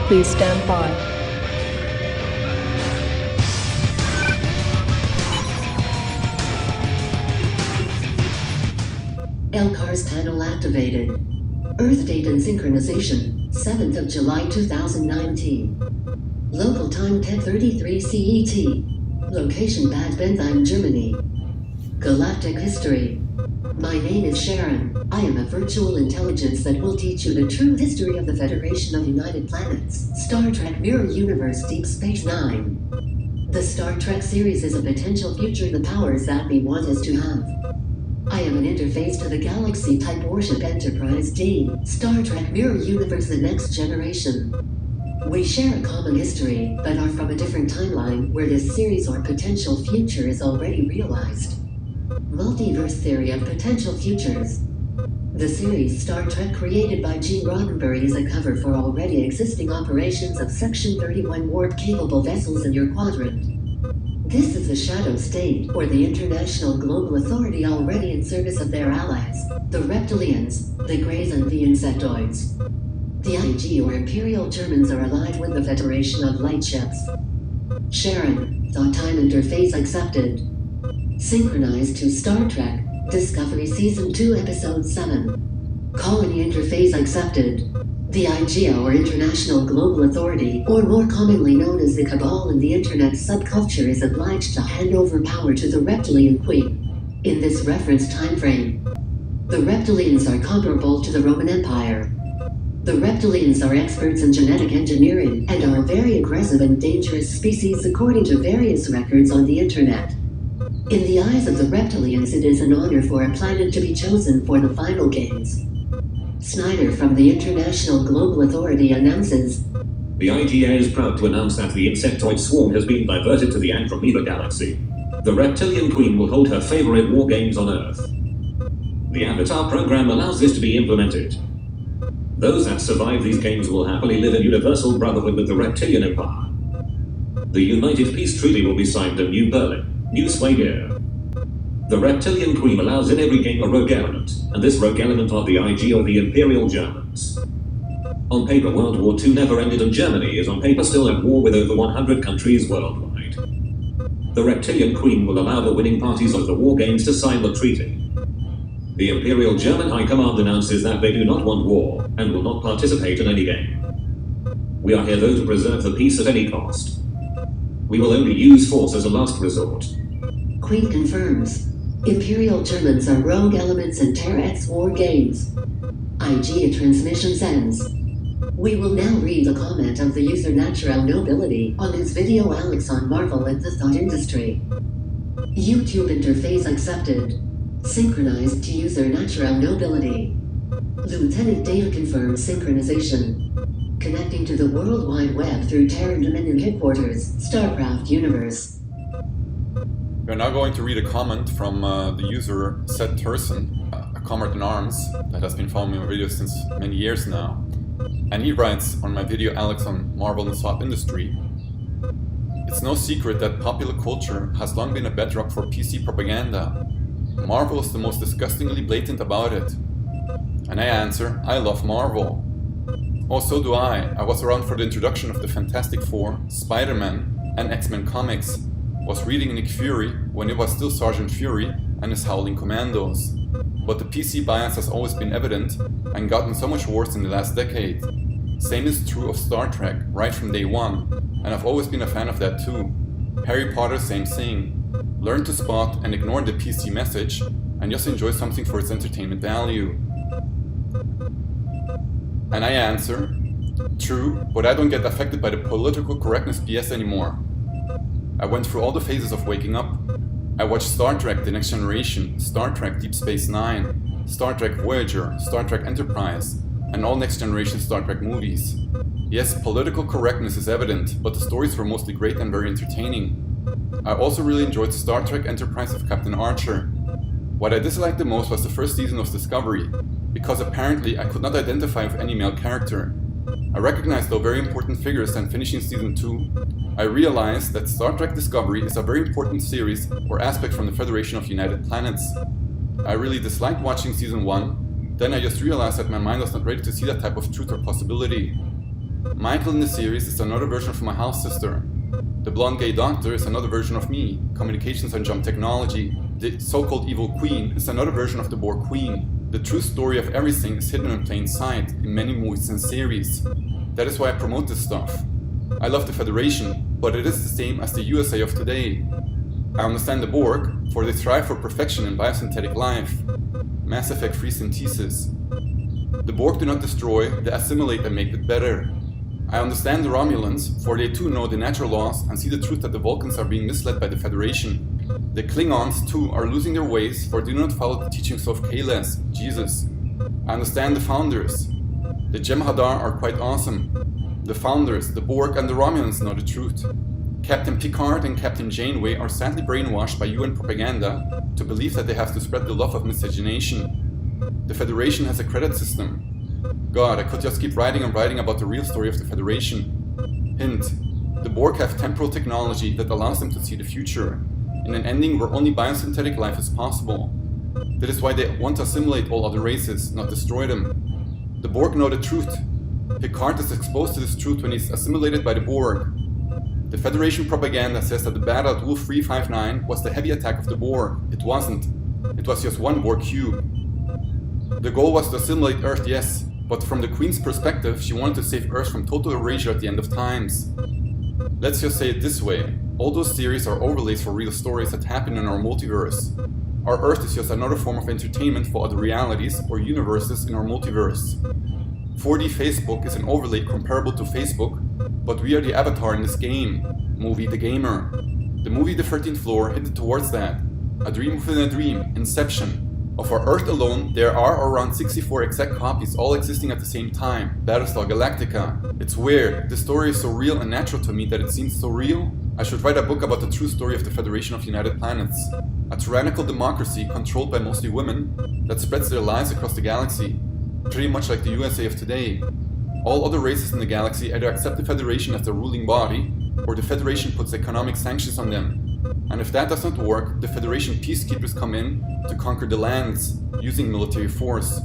Please stand by. LCARS panel activated. Earth date and synchronization, 7th of July 2019. Local time 10:33 CET. Location Bad Bentheim, Germany. Galactic history. My name is Sharon. I am a virtual intelligence that will teach you the true history of the Federation of United Planets, Star Trek Mirror Universe Deep Space Nine. The Star Trek series is a potential future the powers that be want us to have. I am an interface to the Galaxy type warship Enterprise D, Star Trek Mirror Universe The Next Generation. We share a common history, but are from a different timeline where this series or potential future is already realized. Multiverse theory of potential futures. The series Star Trek created by Gene Roddenberry is a cover for already existing operations of Section 31 warp-capable vessels in your quadrant. This is the Shadow State, or the International Global Authority already in service of their allies, the Reptilians, the Greys and the Insectoids. The IG or Imperial Germans are allied with the Federation of Lightships. Sharon, thought time interface accepted. Synchronized to Star Trek, Discovery Season 2 Episode 7. Colony interface accepted. The IGO or International Global Authority, or more commonly known as the Cabal in the Internet subculture, is obliged to hand over power to the Reptilian Queen. In this reference timeframe, the Reptilians are comparable to the Roman Empire. The Reptilians are experts in genetic engineering and are a very aggressive and dangerous species according to various records on the Internet. In the eyes of the Reptilians, it is an honor for a planet to be chosen for the final games. Snyder from the International Global Authority announces, the IGA is proud to announce that the insectoid swarm has been diverted to the Andromeda Galaxy. The Reptilian Queen will hold her favorite war games on Earth. The Avatar program allows this to be implemented. Those that survive these games will happily live in universal brotherhood with the Reptilian Empire. The United Peace Treaty will be signed in New Berlin, New Swagia. The Reptilian Queen allows in every game a rogue element, and this rogue element are the IG or the Imperial Germans. On paper, World War II never ended and Germany is on paper still at war with over 100 countries worldwide. The Reptilian Queen will allow the winning parties of the war games to sign the treaty. The Imperial German High Command announces that they do not want war, and will not participate in any game. We are here though to preserve the peace at any cost. We will only use force as a last resort. Queen confirms. Imperial Germans are rogue elements in Terra X war games. IGA transmission ends. We will now read the comment of the user Natural Nobility on his video Alex on Marvel and the Thought Industry. YouTube interface accepted. Synchronized to user Natural Nobility. Lieutenant Data confirms synchronization. Connecting to the World Wide Web through Terran Dominion Headquarters, StarCraft Universe. We're now going to read a comment from the user Seth Turson, a comrade in arms that has been following my videos since many years now. And he writes on my video Alex on Marvel and Swap Industry, it's no secret that popular culture has long been a bedrock for PC propaganda. Marvel is the most disgustingly blatant about it. And I answer, I love Marvel. Oh, so do I. I was around for the introduction of the Fantastic Four, Spider-Man, and X-Men comics. Was reading Nick Fury when it was still Sergeant Fury and his Howling Commandos. But the PC bias has always been evident and gotten so much worse in the last decade. Same is true of Star Trek, right from day one, and I've always been a fan of that too. Harry Potter, same thing. Learn to spot and ignore the PC message and just enjoy something for its entertainment value. And I answer, true, but I don't get affected by the political correctness BS anymore. I went through all the phases of waking up. I watched Star Trek The Next Generation, Star Trek Deep Space Nine, Star Trek Voyager, Star Trek Enterprise, and all Next Generation Star Trek movies. Yes, political correctness is evident, but the stories were mostly great and very entertaining. I also really enjoyed Star Trek Enterprise of Captain Archer. What I disliked the most was the first season of Discovery, because apparently I could not identify with any male character. I recognized though very important figures, and finishing season 2, I realized that Star Trek Discovery is a very important series or aspect from the Federation of United Planets. I really disliked watching season 1, then I just realized that my mind was not ready to see that type of truth or possibility. Michael in the series is another version of my half sister. The blonde gay doctor is another version of me. Communications and jump technology. The so-called evil queen is another version of the Borg queen. The true story of everything is hidden in plain sight in many movies and series. That is why I promote this stuff. I love the Federation, but it is the same as the USA of today. I understand the Borg, for they strive for perfection in biosynthetic life. Mass Effect free synthesis. The Borg do not destroy, they assimilate and make it better. I understand the Romulans, for they too know the natural laws and see the truth that the Vulcans are being misled by the Federation. The Klingons too are losing their ways, for they do not follow the teachings of Kalas, Jesus. I understand the Founders. The Jem'Hadar are quite awesome. The Founders, the Borg and the Romulans know the truth. Captain Picard and Captain Janeway are sadly brainwashed by UN propaganda to believe that they have to spread the love of miscegenation. The Federation has a credit system. God, I could just keep writing and writing about the real story of the Federation. Hint: the Borg have temporal technology that allows them to see the future, in an ending where only biosynthetic life is possible. That is why they want to assimilate all other races, not destroy them. The Borg know the truth. Picard is exposed to this truth when he is assimilated by the Borg. The Federation propaganda says that the battle at Wolf 359 was the heavy attack of the Borg. It wasn't. It was just one Borg cube. The goal was to assimilate Earth, yes, but from the Queen's perspective, she wanted to save Earth from total erasure at the end of times. Let's just say it this way: all those theories are overlays for real stories that happen in our multiverse. Our Earth is just another form of entertainment for other realities or universes in our multiverse. 4D Facebook is an overlay comparable to Facebook, but we are the avatar in this game. Movie The Gamer. The movie The 13th Floor hinted towards that. A dream within a dream, Inception. Of our Earth alone, there are around 64 exact copies all existing at the same time. Battlestar Galactica. It's weird, the story is so real and natural to me that it seems so real. I should write a book about the true story of the Federation of United Planets. A tyrannical democracy controlled by mostly women that spreads their lies across the galaxy. Pretty much like the USA of today. All other races in the galaxy either accept the Federation as their ruling body, or the Federation puts economic sanctions on them. And if that does not work, the Federation peacekeepers come in to conquer the lands, using military force.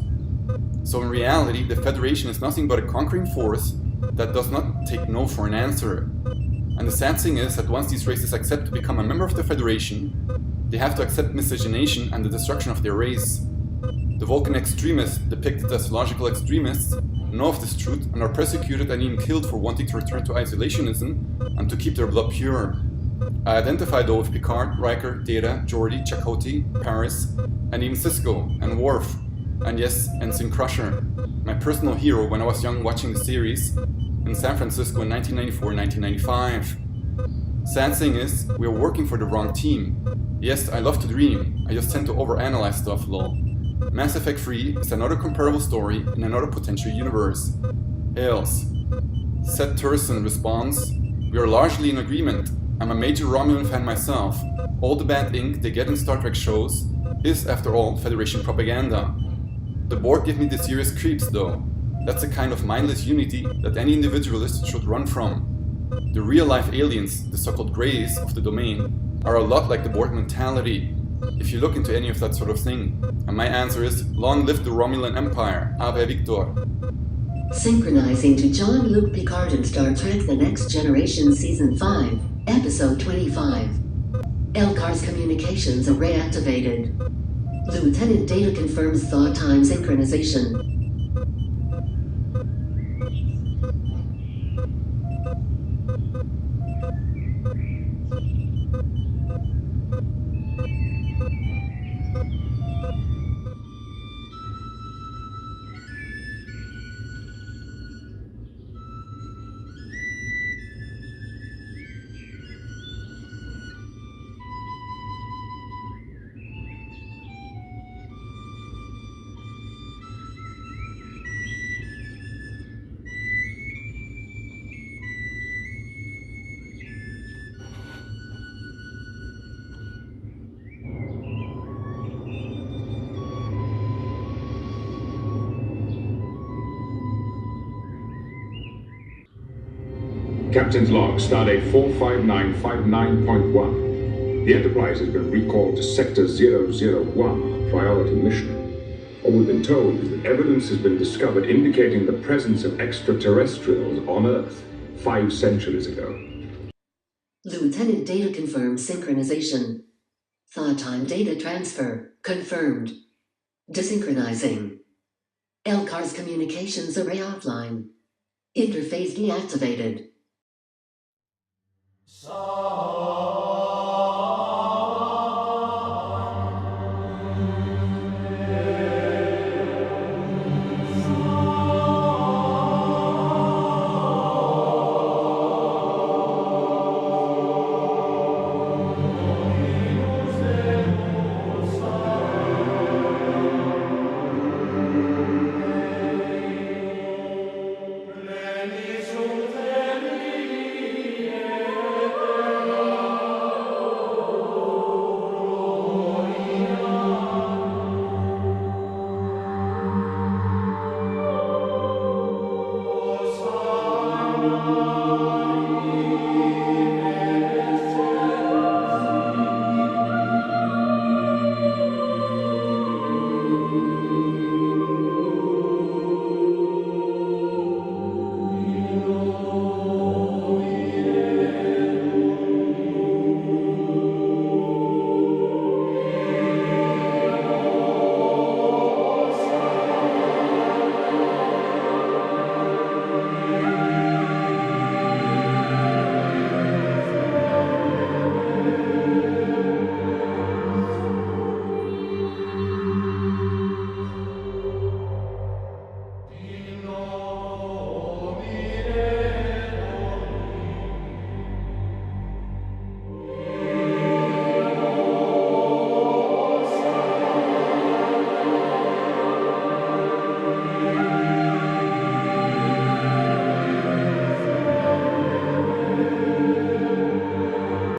So in reality, the Federation is nothing but a conquering force that does not take no for an answer. And the sad thing is that once these races accept to become a member of the Federation, they have to accept miscegenation and the destruction of their race. The Vulcan extremists, depicted as logical extremists, know of this truth and are persecuted and even killed for wanting to return to isolationism and to keep their blood pure. I identify though with Picard, Riker, Data, Geordi, Chakotay, Paris, and even Sisko and Worf, and yes, Ensign Crusher, my personal hero when I was young watching the series in San Francisco in 1994-1995. Sad thing is, we are working for the wrong team. Yes, I love to dream, I just tend to overanalyze stuff, lol. Mass Effect 3 is another comparable story in another potential universe. Hails. Seth Turson responds, "We are largely in agreement. I'm a major Romulan fan myself. All the bad ink they get in Star Trek shows is, after all, Federation propaganda. The Borg give me the serious creeps though. That's a kind of mindless unity that any individualist should run from. The real-life aliens, the so-called Greys of the domain, are a lot like the Borg mentality. If you look into any of that sort of thing. And my answer is, long live the Romulan Empire, Ave Victor." Synchronizing to Jean-Luc Picard in Star Trek The Next Generation Season 5, Episode 25. Elkar's communications are reactivated. Lieutenant Data confirms thaw time synchronization. Captain's log, Stardate 45959.1. The Enterprise has been recalled to Sector 001 on a priority mission. All we've been told is that evidence has been discovered indicating the presence of extraterrestrials on Earth 5 centuries ago. Lieutenant data confirmed synchronization. Thaw time data transfer confirmed. Desynchronizing. LCAR's communications array offline. Interface deactivated.